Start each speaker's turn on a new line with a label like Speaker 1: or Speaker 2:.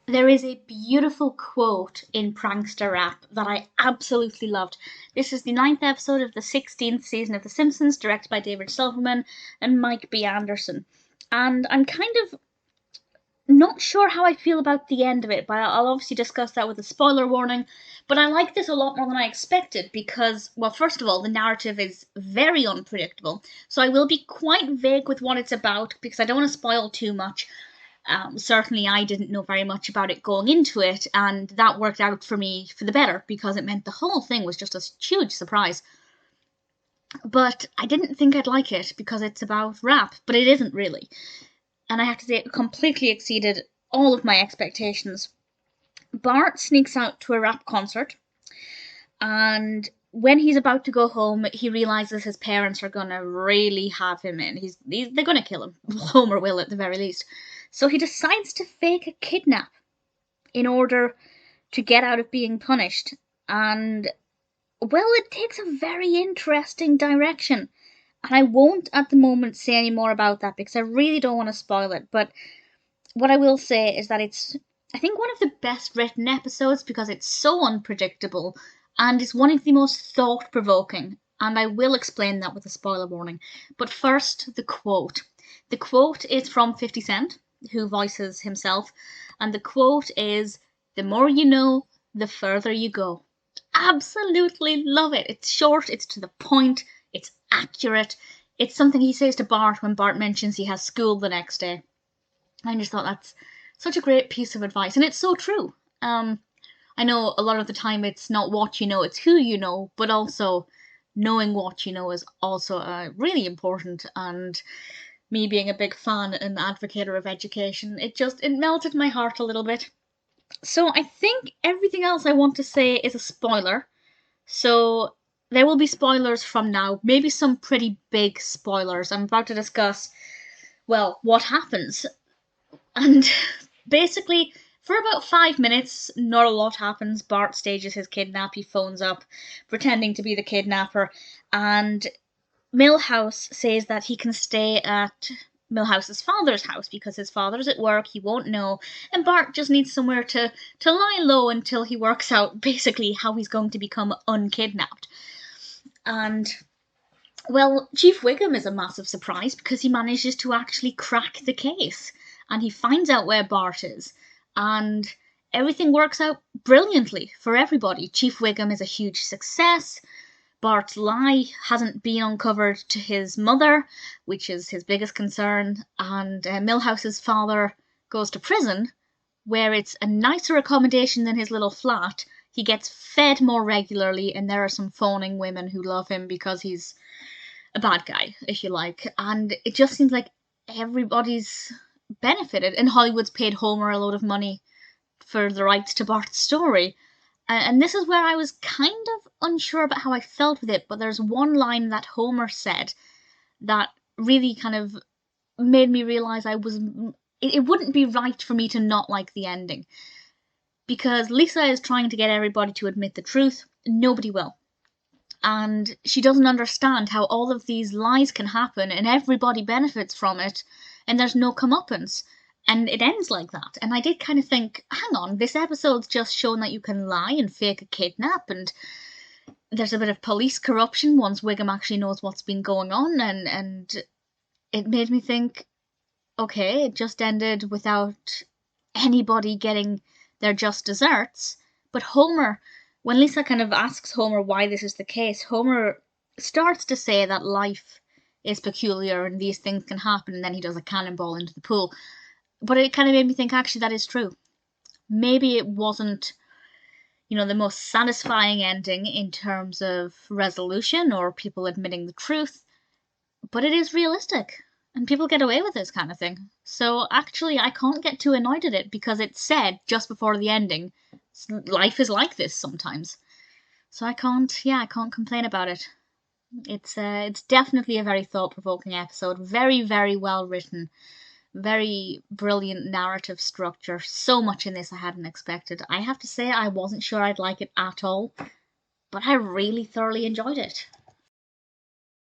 Speaker 1: There is a beautiful quote in Pranksta rap that I absolutely loved. This is the 9th episode of the 16th season of The Simpsons, directed by David Silverman and Mike B. Anderson. And I'm kind of not sure how I feel about the end of it, but I'll obviously discuss that with a spoiler warning. But I like this a lot more than I expected because, well, first of all, the narrative is very unpredictable. So I will be quite vague with what it's about because I don't want to spoil too much. Certainly, I didn't know very much about it going into it, and that worked out for me for the better because it meant the whole thing was just a huge surprise. But I didn't think I'd like it because it's about rap, but it isn't really. And I have to say, it completely exceeded all of my expectations. Bart sneaks out to a rap concert, and when he's about to go home, he realizes his parents are gonna really have him in. They're gonna kill him. Homer will, at the very least. So he decides to fake a kidnap in order to get out of being punished. And, well, it takes a very interesting direction. And I won't at the moment say any more about that because I really don't want to spoil it. But what I will say is that it's, I think, one of the best written episodes because it's so unpredictable and it's one of the most thought-provoking. And I will explain that with a spoiler warning. But first, the quote. The quote is from 50 Cent, who voices himself, and the quote is, "The more you know, the further you go." Absolutely love it. It's short, it's to the point, it's accurate. It's something he says to Bart when Bart mentions he has school the next day. I just thought that's such a great piece of advice, and it's so true. I know a lot of the time it's not what you know, it's who you know, but also knowing what you know is also really important, and me being a big fan and advocator of education, it melted my heart a little bit. So I think everything else I want to say is a spoiler. So there will be spoilers from now, maybe some pretty big spoilers. I'm about to discuss, well, what happens. And basically, for about 5 minutes, not a lot happens. Bart stages his kidnap, he phones up, pretending to be the kidnapper, and Milhouse says that he can stay at Milhouse's father's house because his father's at work, he won't know, and Bart just needs somewhere to lie low until he works out basically how he's going to become unkidnapped. And, well, Chief Wiggum is a massive surprise because he manages to actually crack the case, and he finds out where Bart is, and everything works out brilliantly for everybody. Chief Wiggum is a huge success. Bart's lie hasn't been uncovered to his mother, which is his biggest concern, and Milhouse's father goes to prison, where it's a nicer accommodation than his little flat. He gets fed more regularly, and there are some phoning women who love him because he's a bad guy, if you like. And it just seems like everybody's benefited, and Hollywood's paid Homer a load of money for the rights to Bart's story. And this is where I was kind of unsure about how I felt with it, but there's one line that Homer said that really kind of made me realise it wouldn't be right for me to not like the ending. Because Lisa is trying to get everybody to admit the truth, nobody will. And she doesn't understand how all of these lies can happen and everybody benefits from it, and there's no comeuppance. And it ends like that. And I did kind of think, hang on, this episode's just shown that you can lie and fake a kidnap, and there's a bit of police corruption once Wiggum actually knows what's been going on, and it made me think, okay, it just ended without anybody getting their just desserts. But Homer, when Lisa kind of asks Homer why this is the case, Homer starts to say that life is peculiar and these things can happen, and then he does a cannonball into the pool. But it kind of made me think, actually, that is true. Maybe it wasn't, the most satisfying ending in terms of resolution or people admitting the truth, but it is realistic, and people get away with this kind of thing. So actually, I can't get too annoyed at it because it said just before the ending, life is like this sometimes. So I can't complain about it. It's definitely a very thought-provoking episode, very, very well written. Very brilliant narrative structure. So much in this I hadn't expected. I have to say I wasn't sure I'd like it at all, but I really thoroughly enjoyed it.